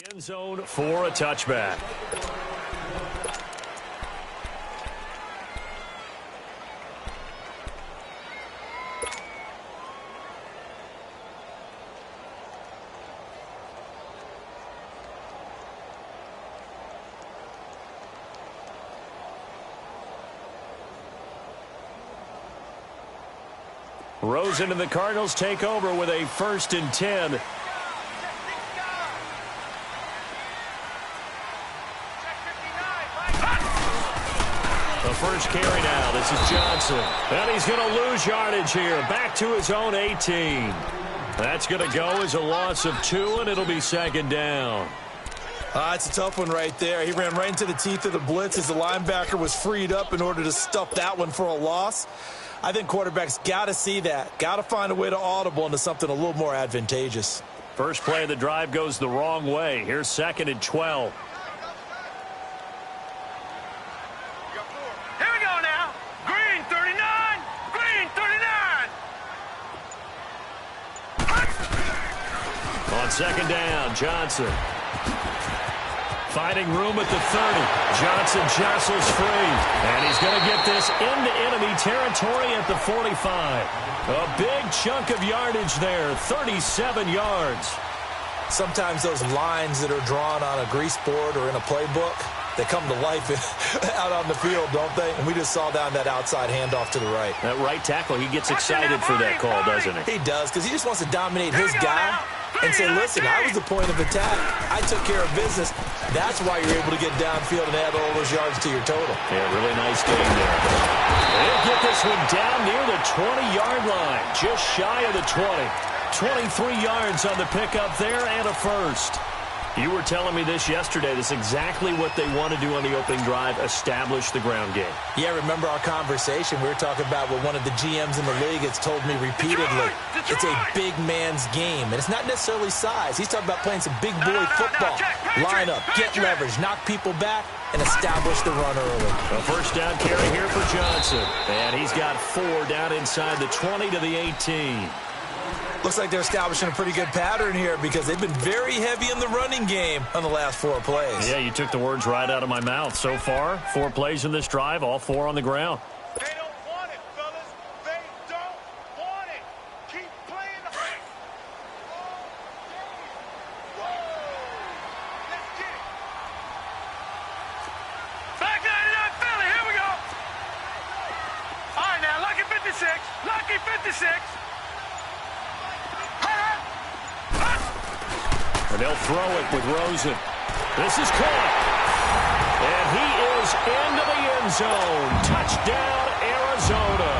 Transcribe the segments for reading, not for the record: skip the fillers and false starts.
End zone for a touchback. Rosen and the Cardinals take over with a 1st and 10. The first carry now. This is Johnson. And he's going to lose yardage here. Back to his own 18. That's going to go as a loss of 2, and it'll be 2nd down. It's a tough one right there. He ran right into the teeth of the blitz as the linebacker was freed up in order to stuff that one for a loss. I think quarterbacks got to see that. Got to find a way to audible into something a little more advantageous. First play of the drive goes the wrong way. Here's 2nd and 12. Here we go now. Green 39. Green 39. On 2nd down, Johnson. Finding room at the 30. Johnson jostles free. And he's going to get this into enemy territory at the 45. A big chunk of yardage there, 37 yards. Sometimes those lines that are drawn on a grease board or in a playbook, they come to life out on the field, don't they? And we just saw down that outside handoff to the right. That right tackle, he gets excited for that call, doesn't he? He does, because he just wants to dominate his guy and say, listen, I was the point of attack. I took care of business. That's why you're able to get downfield and add all those yards to your total. Yeah, really nice game there. They'll get this one down near the 20-yard line, just shy of the 20. 23 yards on the pickup there and a first. You were telling me this yesterday. This is exactly what they want to do on the opening drive, establish the ground game. Yeah, remember our conversation? We were talking about what one of the GMs in the league has told me repeatedly. It's a big man's game, and it's not necessarily size. He's talking about playing some big boy football. Line up, get leverage, knock people back, and establish the run early. A first down carry here for Johnson. And he's got 4 down inside the 20 to the 18. Looks like they're establishing a pretty good pattern here because they've been very heavy in the running game on the last 4 plays. Yeah, you took the words right out of my mouth. So far, 4 plays in this drive, all 4 on the ground. They don't want it, fellas. They don't want it. Keep playing the race. Let's get it. Back 99 Philly. Here we go. All right, now, lucky 56. Lucky 56. And they'll throw it with Rosen. This is caught. And he is into the end zone. Touchdown, Arizona.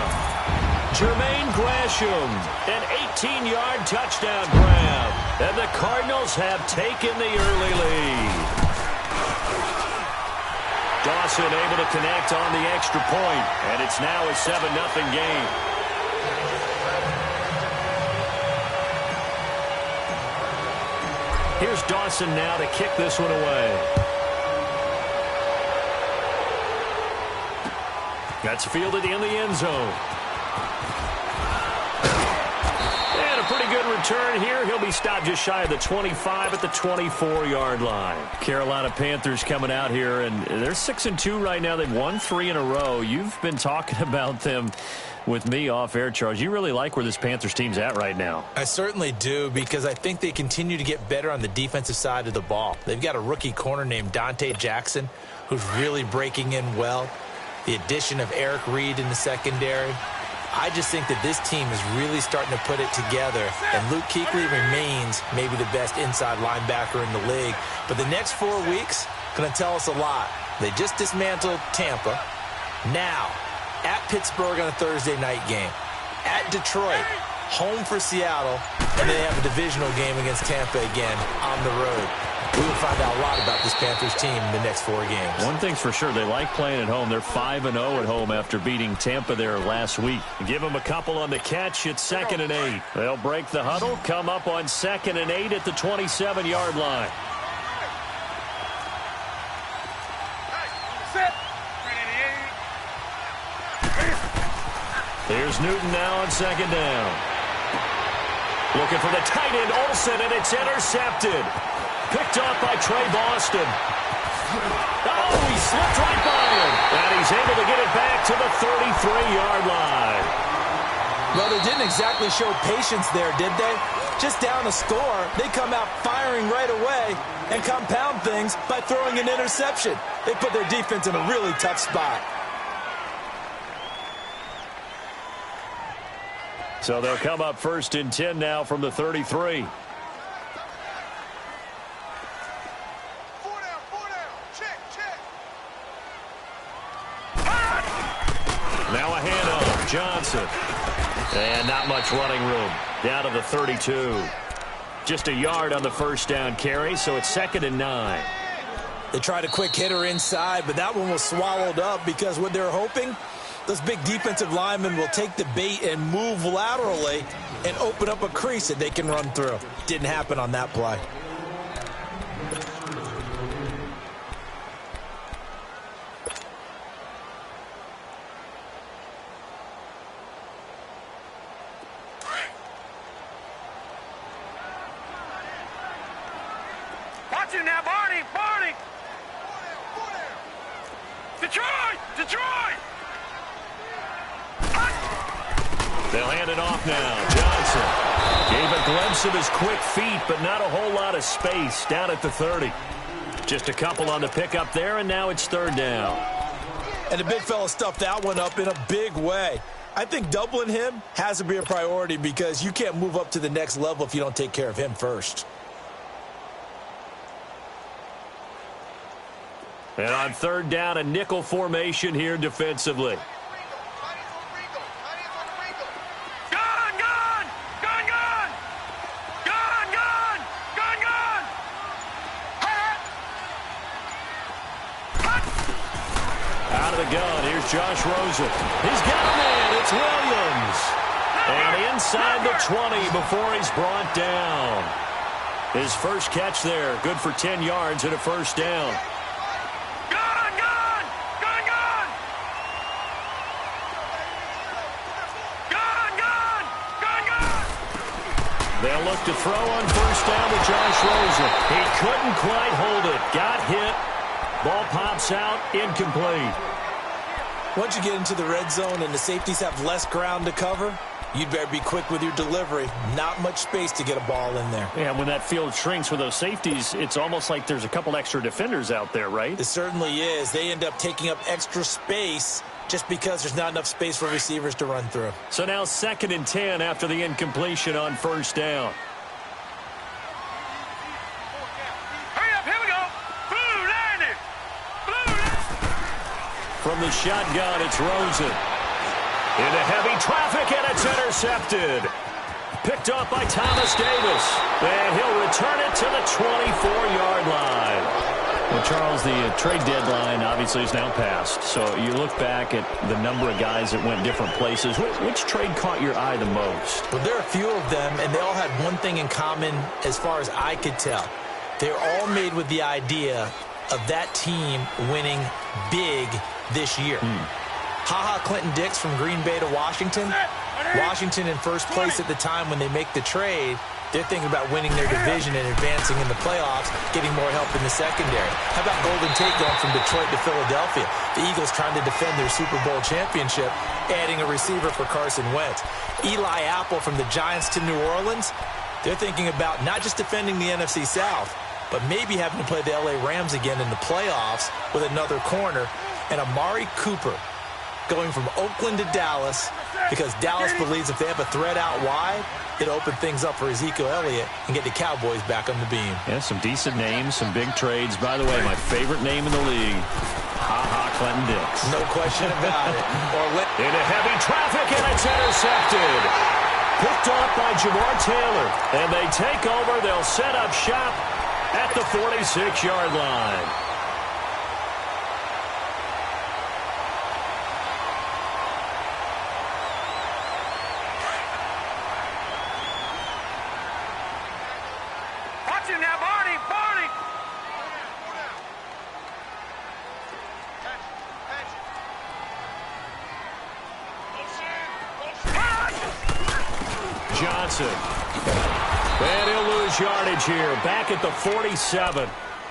Jermaine Gresham, an 18-yard touchdown grab. And the Cardinals have taken the early lead. Dawson able to connect on the extra point. And it's now a 7-0 game. Here's Dawson now to kick this one away. That's fielded in the end zone. And a pretty good return here. He'll be stopped just shy of the 25 at the 24-yard line. Carolina Panthers coming out here, and they're 6-2 right now. They've won 3 in a row. You've been talking about them with me off air, Charles. You really like where this Panthers team's at right now. I certainly do, because I think they continue to get better on the defensive side of the ball. They've got a rookie corner named Dante Jackson who's really breaking in well. The addition of Eric Reed in the secondary. I just think that this team is really starting to put it together, and Luke Kuechly remains maybe the best inside linebacker in the league. But the next 4 weeks going to tell us a lot. They just dismantled Tampa. Now, at Pittsburgh on a Thursday night game, at Detroit, home for Seattle, and they have a divisional game against Tampa again on the road. We will find out a lot about this Panthers team in the next 4 games. One thing's for sure, they like playing at home. They're 5-0 at home after beating Tampa there last week. Give them a couple on the catch. It's 2nd and 8. They'll break the huddle, come up on 2nd and 8 at the 27-yard line. Here's Newton now on 2nd down. Looking for the tight end, Olsen, and it's intercepted. Picked off by Trey Boston. Oh, he slipped right by him. And he's able to get it back to the 33-yard line. Well, they didn't exactly show patience there, did they? Just down a score, they come out firing right away and compound things by throwing an interception. They put their defense in a really tough spot. So they'll come up 1st and 10 now from the 33. Now a handoff, Johnson. And not much running room. Down to the 32. Just a yard on the first down carry, so it's 2nd and 9. They tried a quick hitter inside, but that one was swallowed up because what they're hoping, those big defensive linemen will take the bait and move laterally and open up a crease that they can run through. Didn't happen on that play. Watch him now, Barney! Barney! Detroit! Detroit! They'll hand it off now. Johnson gave a glimpse of his quick feet, but not a whole lot of space down at the 30. Just a couple on the pickup there, and now it's 3rd down. And the big fella stuffed that one up in a big way. I think doubling him has to be a priority because you can't move up to the next level if you don't take care of him first. And on 3rd down, a nickel formation here defensively. Gun! Gun! Gun! Gun! Gun! Gun! Gun! Gun! Out of the gun, here's Josh Rosen. He's got a man, it's Williams. And inside the 20 before he's brought down. His first catch there, good for 10 yards and a first down. Gun! Gun! Gun! Gun! Gun! Gun! Gun! Gun! They'll look to throw on first down to Josh Rosen. He couldn't quite hold it. Got hit. Ball pops out, incomplete. Once you get into the red zone and the safeties have less ground to cover, you'd better be quick with your delivery. Not much space to get a ball in there. Yeah, when that field shrinks with those safeties, it's almost like there's a couple extra defenders out there, right? It certainly is. They end up taking up extra space just because there's not enough space for receivers to run through. So now 2nd and 10 after the incompletion on first down. Hurry up, here we go! Blue landed! Blue landed! From the shotgun, it's Rosen. Into heavy traffic, and it's intercepted. Picked off by Thomas Davis. And he'll return it to the 24-yard line. Well, Charles, the trade deadline obviously is now passed. So you look back at the number of guys that went different places. Which trade caught your eye the most? Well, there are a few of them, and they all had one thing in common as far as I could tell. They're all made with the idea of that team winning big this year. Ha-Ha Clinton-Dix from Green Bay to Washington. Washington in first place at the time when they make the trade. They're thinking about winning their division and advancing in the playoffs, getting more help in the secondary. How about Golden Tate going from Detroit to Philadelphia? The Eagles trying to defend their Super Bowl championship, adding a receiver for Carson Wentz. Eli Apple from the Giants to New Orleans. They're thinking about not just defending the NFC South, but maybe having to play the LA Rams again in the playoffs with another corner. And Amari Cooper going from Oakland to Dallas because Dallas believes if they have a threat out wide, it'll open things up for Ezekiel Elliott and get the Cowboys back on the beam. Yeah, some decent names, some big trades. By the way, my favorite name in the league, Ha-Ha Clinton-Dix. No question about it. Into heavy traffic, and it's intercepted. Picked off by Jamar Taylor. And they take over. They'll set up shop at the 46-yard line. Now, Barney! Barney! Johnson And he'll lose yardage here. Back at the 47.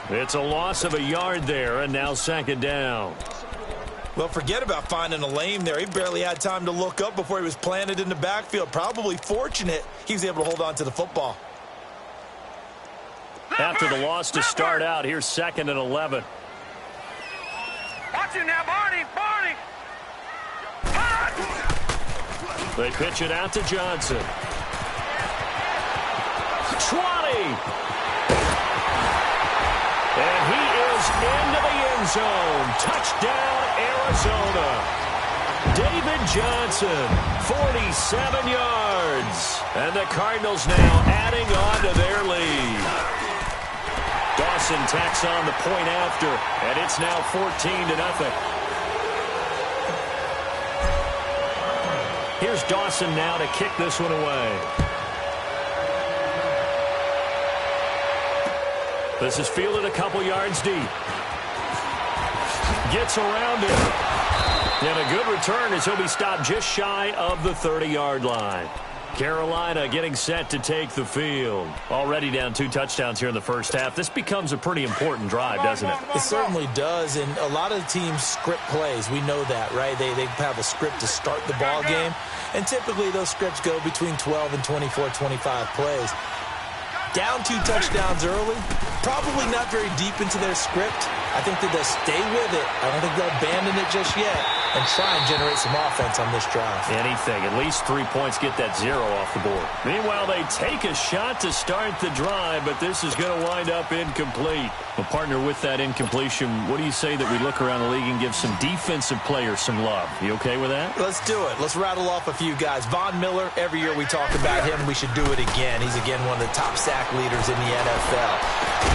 It's a loss of a yard there, and now second down. Well, forget about finding a lane there. He barely had time to look up before he was planted in the backfield. Probably fortunate he was able to hold on to the football. After the loss to start out, here's second and 11. Watch it now, Barney. Barney. They pitch it out to Johnson. 20. And he is into the end zone. Touchdown, Arizona. David Johnson, 47 yards. And the Cardinals now adding on to their lead. Dawson tacks on the point after, and it's now 14-0. Here's Dawson now to kick this one away. This is fielded a couple yards deep. Gets around it. And a good return as he'll be stopped just shy of the 30-yard line. Carolina getting set to take the field. Already down 2 touchdowns here in the first half. This becomes a pretty important drive, doesn't it? It certainly does, and a lot of the teams script plays. We know that, right? They have a script to start the ball game, and typically those scripts go between 12 and 24, 25 plays. Down 2 touchdowns early, probably not very deep into their script. I think that they'll stay with it. I don't think they'll abandon it just yet and try and generate some offense on this drive. Anything. At least 3 points, get that 0 off the board. Meanwhile, they take a shot to start the drive, but this is going to wind up incomplete. Well, partner, with that incompletion, what do you say that we look around the league and give some defensive players some love? You okay with that? Let's do it. Let's rattle off a few guys. Von Miller, every year we talk about him. We should do it again. He's, again, one of the top sack leaders in the NFL.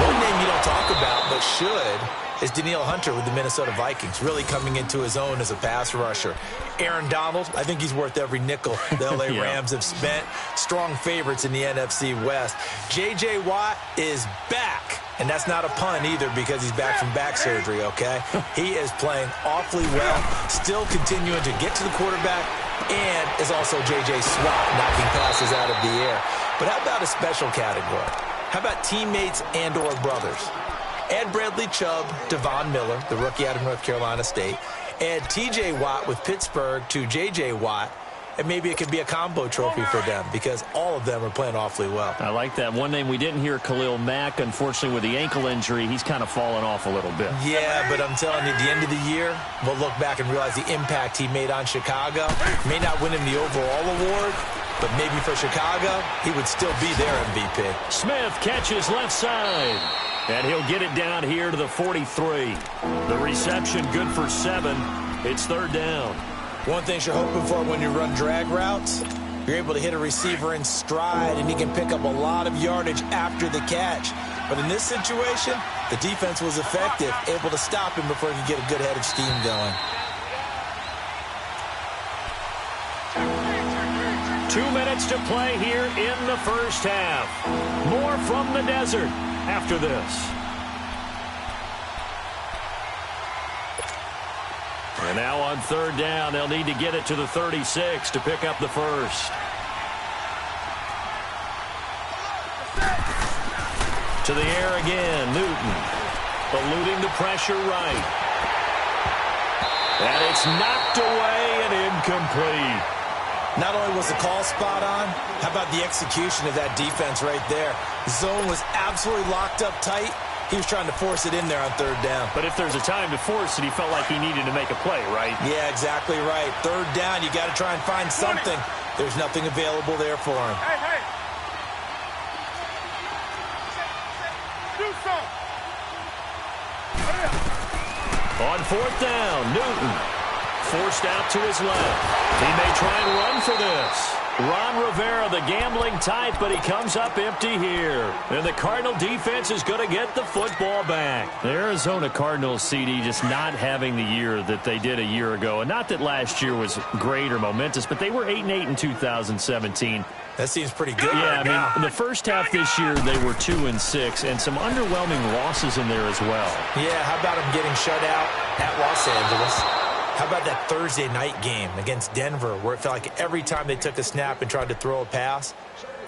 One name you don't talk about, but should, is Danielle Hunter with the Minnesota Vikings, really coming into his own as a pass rusher. Aaron Donald, I think he's worth every nickel the L.A. Rams have spent. Strong favorites in the NFC West. J.J. Watt is back, and that's not a pun either because he's back from back surgery, okay? He is playing awfully well, still continuing to get to the quarterback, and is also J.J. Watt knocking passes out of the air. But how about a special category? How about teammates and or brothers? Add Bradley Chubb to Von Miller, the rookie out of North Carolina State. Add T.J. Watt with Pittsburgh to J.J. Watt. And maybe it could be a combo trophy for them because all of them are playing awfully well. I like that. One name we didn't hear, Khalil Mack. Unfortunately, with the ankle injury, he's kind of fallen off a little bit. Yeah, but I'm telling you, at the end of the year, we'll look back and realize the impact he made on Chicago. May not win him the overall award, but maybe for Chicago, he would still be their MVP. Smith catches left side. And he'll get it down here to the 43. The reception good for 7. It's third down. One thing you're hoping for when you run drag routes, you're able to hit a receiver in stride, and he can pick up a lot of yardage after the catch. But in this situation, the defense was effective, able to stop him before he could get a good head of steam going. 2 minutes to play here in the first half. More from the desert after this. And now on third down, they'll need to get it to the 36 to pick up the first. To the air again, Newton. Eluding the pressure right. And it's knocked away and incomplete. Not only was the call spot on, how about the execution of that defense right there? Zone was absolutely locked up tight. He was trying to force it in there on third down. But if there's a time to force it, he felt like he needed to make a play, right? Yeah, exactly right. Third down, you got to try and find something. There's nothing available there for him. Hey, hey. Do something. On fourth down, Newton forced out to his left. He may try and run for this. Ron Rivera, the gambling type, but he comes up empty here. And the Cardinal defense is going to get the football back. The Arizona Cardinals, CD, just not having the year that they did a year ago. And not that last year was great or momentous, but they were 8-8 in 2017. That seems pretty good. Yeah, right I mean, now. in the first half this year, they were 2-6, and some underwhelming losses in there as well. Yeah, how about them getting shut out at Los Angeles? How about that Thursday night game against Denver where it felt like every time they took a snap and tried to throw a pass,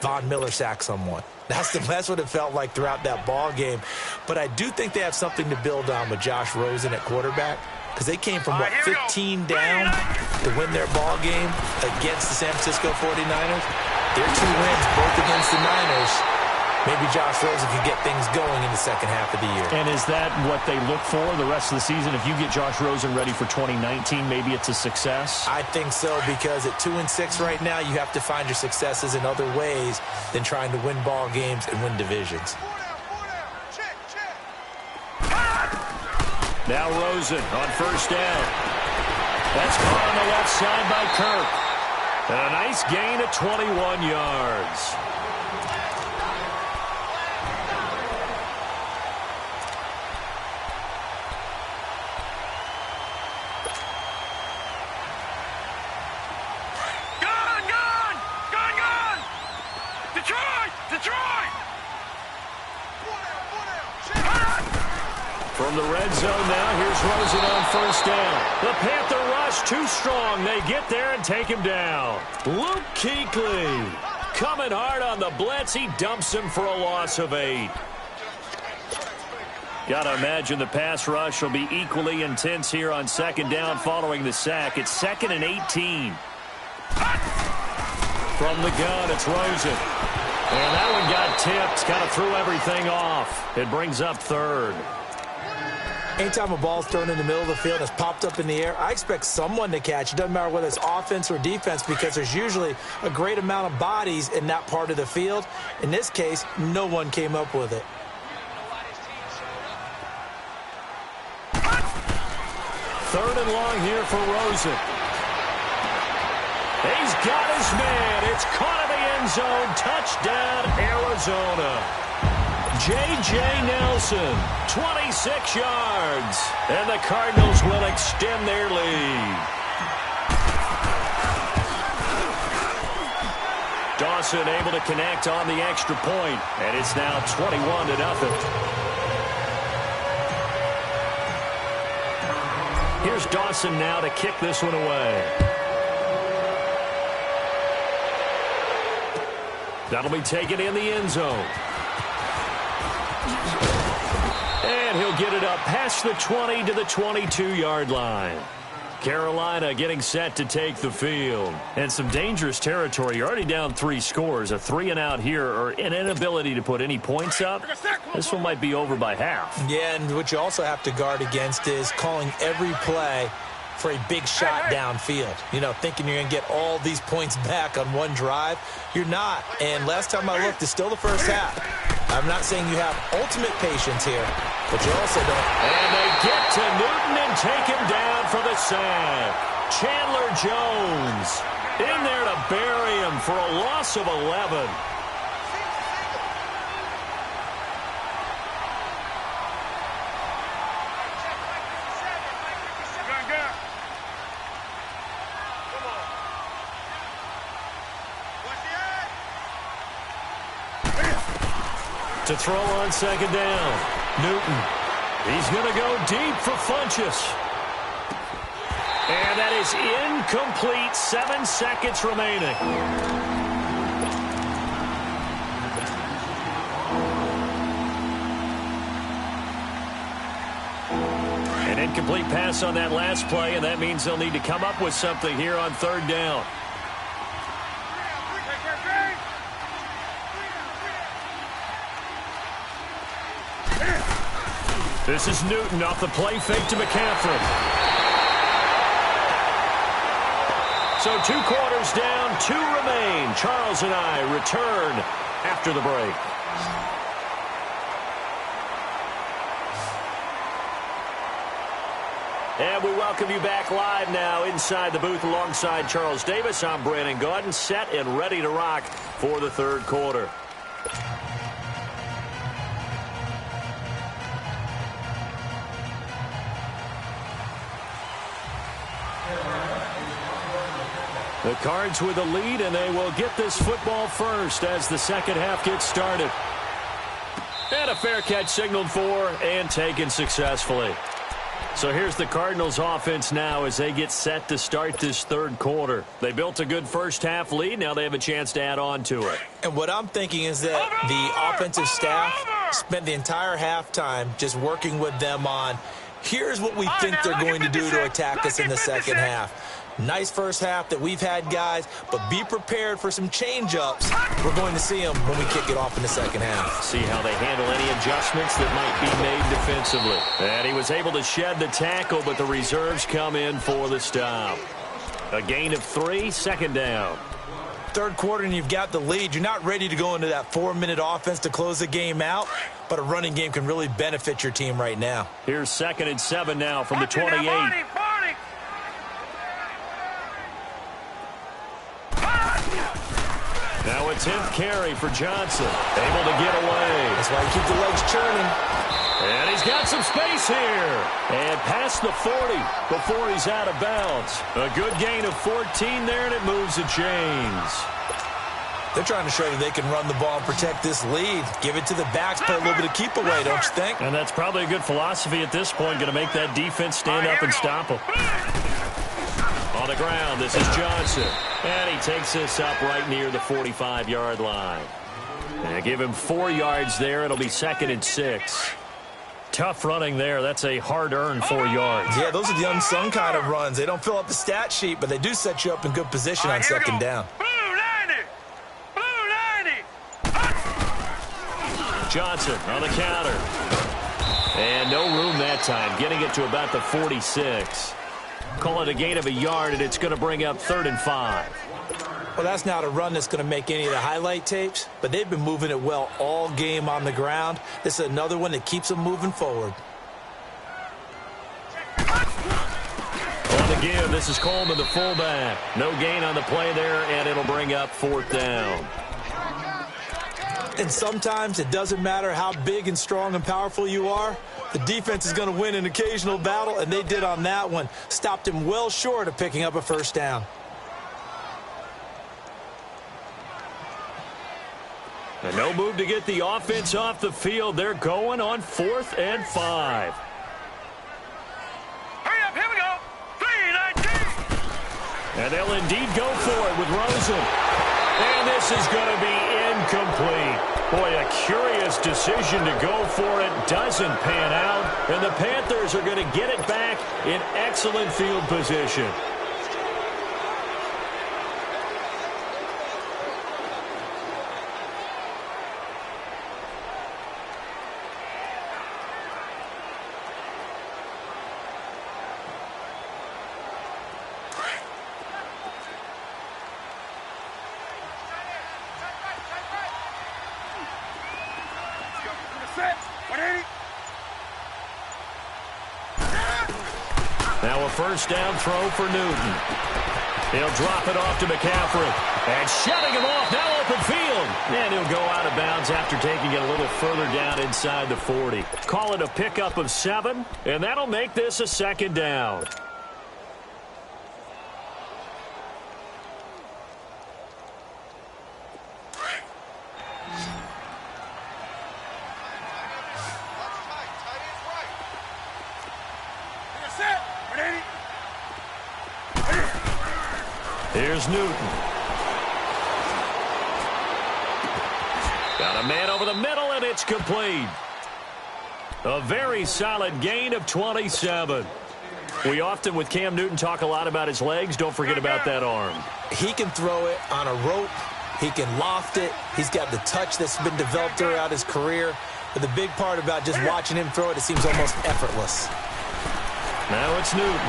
Von Miller sacked someone. That's what it felt like throughout that ball game. But I do think they have something to build on with Josh Rosen at quarterback, because they came from, 15 down to win their ball game against the San Francisco 49ers. Their 2 wins, both against the Niners. Maybe Josh Rosen can get things going in the second half of the year. And is that what they look for the rest of the season? If you get Josh Rosen ready for 2019, maybe it's a success? I think so, because at 2-6 right now, you have to find your successes in other ways than trying to win ball games and win divisions. Now Rosen on first down. That's caught on the left side by Kirk. And a nice gain of 21 yards. From the red zone now, here's Rosen on first down. The Panther rush too strong. They get there and take him down. Luke Kuechly coming hard on the blitz. He dumps him for a loss of 8. Got to imagine the pass rush will be equally intense here on second down following the sack. It's 2nd and 18. From the gun, it's Rosen. And that one got tipped. Kind of threw everything off. It brings up 3rd. Anytime a ball's thrown in the middle of the field and it's popped up in the air, I expect someone to catch. It doesn't matter whether it's offense or defense, because there's usually a great amount of bodies in that part of the field. In this case, no one came up with it. 3rd and long here for Rosen. He's got his man. It's caught in the end zone. Touchdown, Arizona. J.J. Nelson, 26 yards. And the Cardinals will extend their lead. Dawson able to connect on the extra point. And it's now 21-0. Here's Dawson now to kick this one away. That'll be taken in the end zone. And he'll get it up past the 20 to the 22-yard line. Carolina getting set to take the field. And some dangerous territory. You're already down 3 scores. A 3-and-out here, or an inability to put any points up. This one might be over by half. Yeah, and what you also have to guard against is calling every play for a big shot downfield. You know, thinking you're going to get all these points back on one drive. You're not. And last time I looked, it's still the first half. I'm not saying you have ultimate patience here, but you also don't. And they get to Newton and take him down for the sack. Chandler Jones in there to bury him for a loss of 11. To throw on second down. Newton. He's going to go deep for Funchess. And that is incomplete. 7 seconds remaining. An incomplete pass on that last play, and that means they'll need to come up with something here on third down. This is Newton off the play fake to McCaffrey. So 2 quarters down, 2 remain. Charles and I return after the break. And we welcome you back live now inside the booth alongside Charles Davis. I'm Brandon Gaudin, set and ready to rock for the third quarter. The Cards with the lead, and they will get this football first as the second half gets started. And a fair catch signaled for and taken successfully. So here's the Cardinals offense now as they get set to start this third quarter. They built a good first half lead. Now they have a chance to add on to it. And what I'm thinking is that the offensive staff spent the entire halftime just working with them on, here's what we think they're going to do to attack us in the second half. Nice first half that we've had, guys, but be prepared for some change-ups. We're going to see them when we kick it off in the second half. See how they handle any adjustments that might be made defensively. And he was able to shed the tackle, but the reserves come in for the stop. A gain of 3, second down. Third quarter and you've got the lead. You're not ready to go into that 4-minute offense to close the game out, but a running game can really benefit your team right now. Here's 2nd and 7 now from the 28. Now a 10th carry for Johnson. Able to get away. That's why you keep the legs churning. And he's got some space here. And past the 40 before he's out of bounds. A good gain of 14 there, and it moves the chains. They're trying to show that they can run the ball and protect this lead. Give it to the backs, play a little bit of keep away, don't you think? And that's probably a good philosophy at this point. Going to make that defense stand up and stop them. On the ground, this is Johnson. And he takes this up right near the 45-yard line. And give him 4 yards there. It'll be 2nd and 6. Tough running there. That's a hard-earned 4 yards. Yeah, those are the unsung kind of runs. They don't fill up the stat sheet, but they do set you up in good position on second down. Johnson on the counter. And no room that time. Getting it to about the 46. Call it a gain of a yard, and it's going to bring up 3rd and 5. Well, that's not a run that's going to make any of the highlight tapes, but they've been moving it well all game on the ground. This is another one that keeps them moving forward. On the give, this is Coleman, the fullback. No gain on the play there, and it'll bring up 4th down. And sometimes it doesn't matter how big and strong and powerful you are. The defense is going to win an occasional battle, and they did on that one. Stopped him well short of picking up a first down. And no move to get the offense off the field. They're going on 4th and 5. Hurry up, here we go. 3-19. And they'll indeed go for it with Rosen. And this is going to be incomplete. Boy, a curious decision to go for it. Doesn't pan out. And the Panthers are going to get it back in excellent field position. Now a first down throw for Newton. He'll drop it off to McCaffrey. And shutting him off, now open field. And he'll go out of bounds after taking it a little further down inside the 40. Call it a pickup of 7, and that'll make this a 2nd down. Here's Newton. Got a man over the middle, and it's complete. A very solid gain of 27. We often, with Cam Newton, talk a lot about his legs. Don't forget about that arm. He can throw it on a rope. He can loft it. He's got the touch that's been developed throughout his career. But the big part about just watching him throw it, it seems almost effortless. Now it's Newton.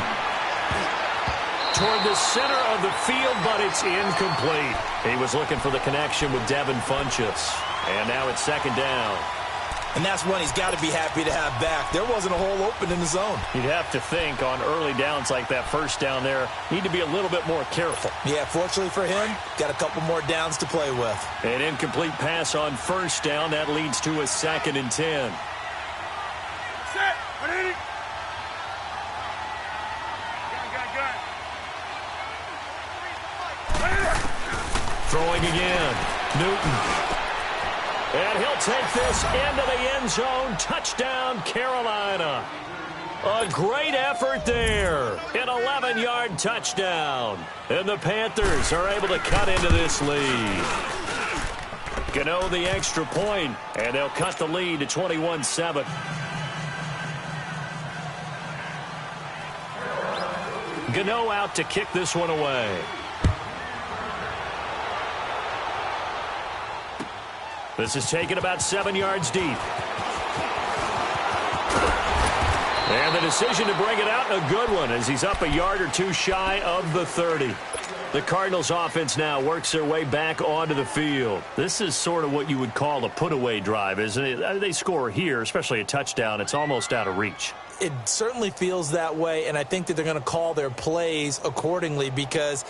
Toward the center of the field, but it's incomplete. He was looking for the connection with Devin Funchess. And now it's 2nd down. And that's one he's got to be happy to have back. There wasn't a hole open in the zone. You'd have to think on early downs like that first down there, need to be a little bit more careful. Yeah, fortunately for him, got a couple more downs to play with. An incomplete pass on first down. That leads to a 2nd and 10. Set. Throwing again. Newton. And he'll take this into the end zone. Touchdown, Carolina. A great effort there. An 11-yard touchdown. And the Panthers are able to cut into this lead. Gano the extra point, and they'll cut the lead to 21-7. Gano out to kick this one away. This is taken about 7 yards deep. And the decision to bring it out, a good one, as he's up a yard or two shy of the 30. The Cardinals offense now works their way back onto the field. This is sort of what you would call a put-away drive, isn't it? They score here, especially a touchdown. It's almost out of reach. It certainly feels that way, and I think that they're going to call their plays accordingly, because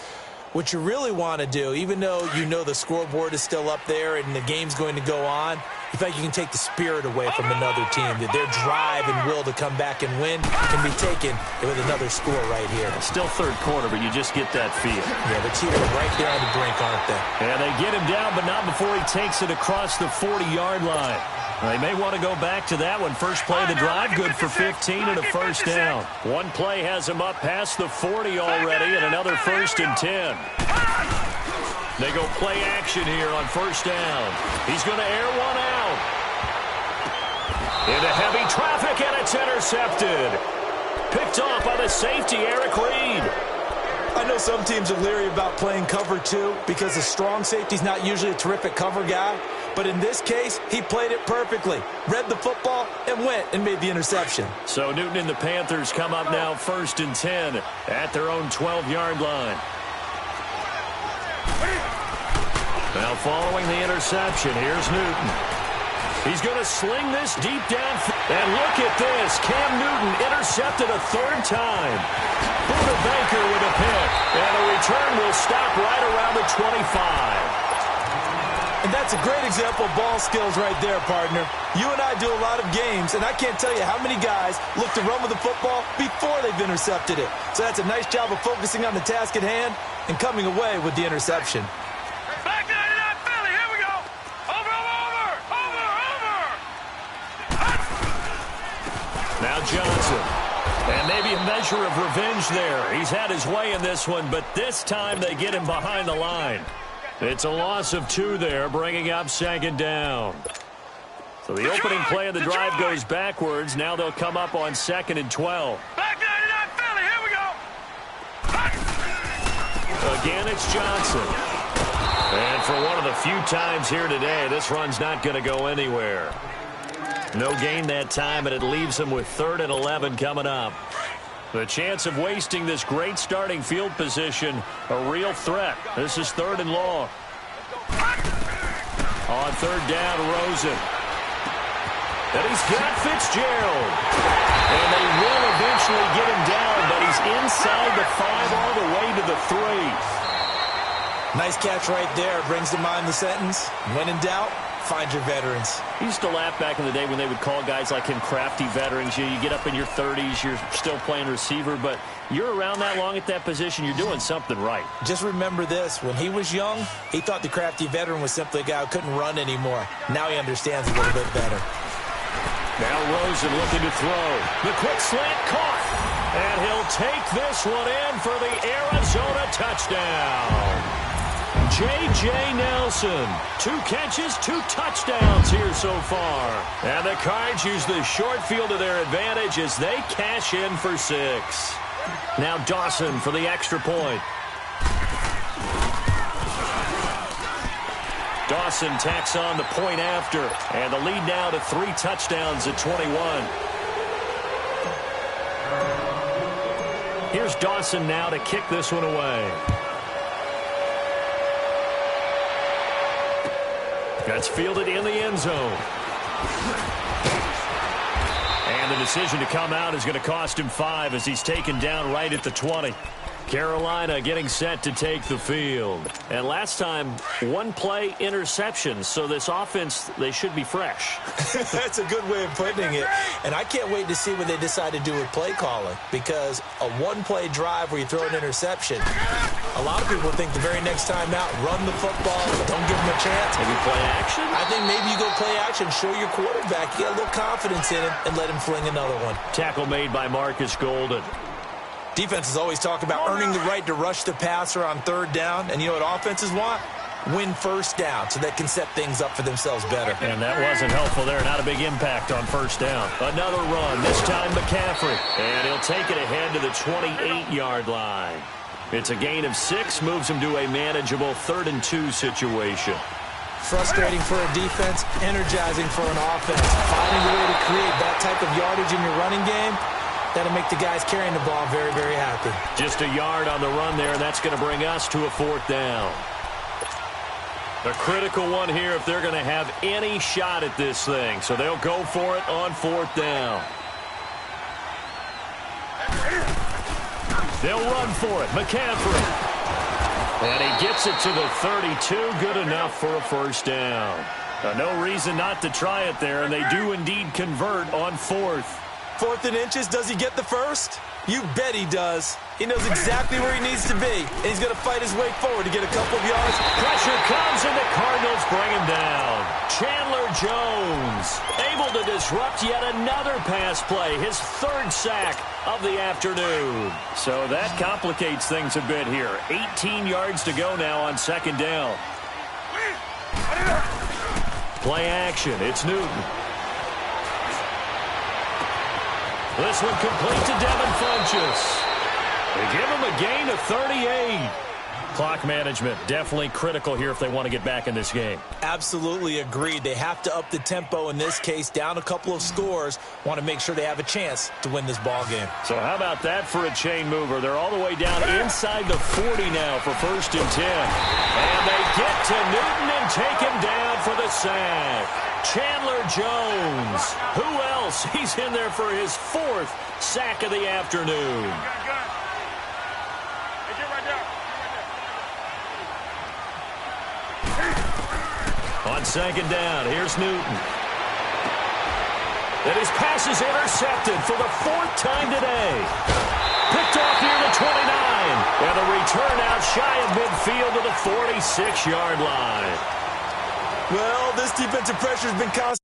what you really want to do, even though you know the scoreboard is still up there and the game's going to go on, in fact, you can take the spirit away from another team. That their drive and will to come back and win can be taken with another score right here. Still third quarter, but you just get that feel. Yeah, the Chiefs are right there on the brink, aren't they? And they get him down, but not before he takes it across the 40-yard line. They may want to go back to that one. First play of the drive, good for 15 and a first down. One play has him up past the 40 already, and another 1st and 10. They go play action here on first down. He's going to air one out. Into heavy traffic, and it's intercepted. Picked off by the safety, Eric Reed. I know some teams are leery about playing cover 2 because the strong safety's not usually a terrific cover guy. But in this case, he played it perfectly. Read the football and went and made the interception. So Newton and the Panthers come up now 1st and 10 at their own 12-yard line. Now following the interception, here's Newton. He's going to sling this deep down. And look at this. Cam Newton intercepted a 3rd time. Buda Baker with a pick. And the return will stop right around the 25. And that's a great example of ball skills right there, partner. You and I do a lot of games, and I can't tell you how many guys look to run with the football before they've intercepted it. So that's a nice job of focusing on the task at hand and coming away with the interception. Back 99 Philly, here we go. Over. Now Johnson. And maybe a measure of revenge there. He's had his way in this one, but this time they get him behind the line. It's a loss of 2 there, bringing up 2nd down. So the opening play of the drive goes backwards. Now they'll come up on 2nd and 12. Back 99 Philly, here we go. Again, it's Johnson. And for one of the few times here today, this run's not going to go anywhere. No gain that time, and it leaves him with 3rd and 11 coming up. The chance of wasting this great starting field position, a real threat. This is 3rd and long. On 3rd down, Rosen. And he's got Fitzgerald. And they will eventually get him down, but he's inside the 5 all the way to the 3. Nice catch right there. Brings to mind the sentence, when in doubt, find your veterans. He used to laugh back in the day when they would call guys like him crafty veterans. You get up in your 30s, you're still playing receiver, but you're around that long at that position, you're doing something right. Just remember this. When he was young, he thought the crafty veteran was simply a guy who couldn't run anymore. Now he understands a little bit better. Now Rosen looking to throw. The quick slant caught. And he'll take this one in for the Arizona touchdown. J.J. Nelson, 2 catches, 2 touchdowns here so far. And the Cards use the short field to their advantage as they cash in for 6. Now Dawson for the extra point. Dawson tacks on the point after, and the lead now to 3 touchdowns at 21. Here's Dawson now to kick this one away. That's fielded in the end zone. And the decision to come out is going to cost him 5 as he's taken down right at the 20. Carolina getting set to take the field. And last time, one play interception. So this offense, they should be fresh. That's a good way of putting it. And I can't wait to see what they decide to do with play calling, because a one-play drive where you throw an interception, a lot of people think the very next time out, run the football, don't give them a chance. Maybe play action? I think maybe you go play action, show your quarterback, you get a little confidence in him, and let him fling another one. Tackle made by Marcus Golden. Defenses always talk about earning the right to rush the passer on third down, and you know what offenses want? Win first down so they can set things up for themselves better. And that wasn't helpful there. Not a big impact on first down. Another run, this time McCaffrey. And he'll take it ahead to the 28-yard line. It's a gain of 6, moves him to a manageable 3rd-and-2 situation. Frustrating for a defense, energizing for an offense. Finding a way to create that type of yardage in your running game, that'll make the guys carrying the ball very, very happy. Just a yard on the run there, and that's going to bring us to a 4th down. A critical one here if they're going to have any shot at this thing. So they'll go for it on 4th down. They'll run for it. McCaffrey. And he gets it to the 32. Good enough for a first down. No reason not to try it there, and they do indeed convert on 4th. 4th and inches, does he get the first? You bet he does. He knows exactly where he needs to be, and he's going to fight his way forward to get a couple of yards. Pressure comes, and the Cardinals bring him down. Chandler Jones able to disrupt yet another pass play, his 3rd sack of the afternoon. So that complicates things a bit here. 18 yards to go now on 2nd down. Play action. It's Newton. This one complete to Devin Funchess. They give him a gain of 38. Clock management definitely critical here if they want to get back in this game. Absolutely agreed. They have to up the tempo in this case, down a couple of scores. Want to make sure they have a chance to win this ball game. So how about that for a chain mover? They're all the way down inside the 40 now for 1st and 10. And they get to Newton and take him down for the sack. Chandler Jones. Who else? He's in there for his 4th sack of the afternoon. On 2nd down, here's Newton. And his pass is intercepted for the 4th time today. Picked off near the 29. And a return out shy of midfield to the 46-yard line. Well, this defensive pressure has been constant.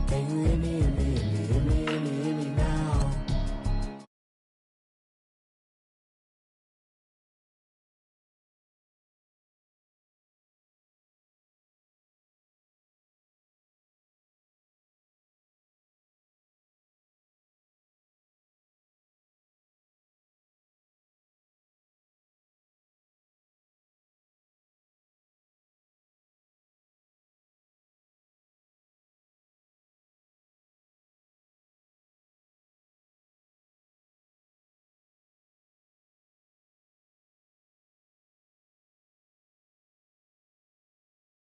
Can you hear me?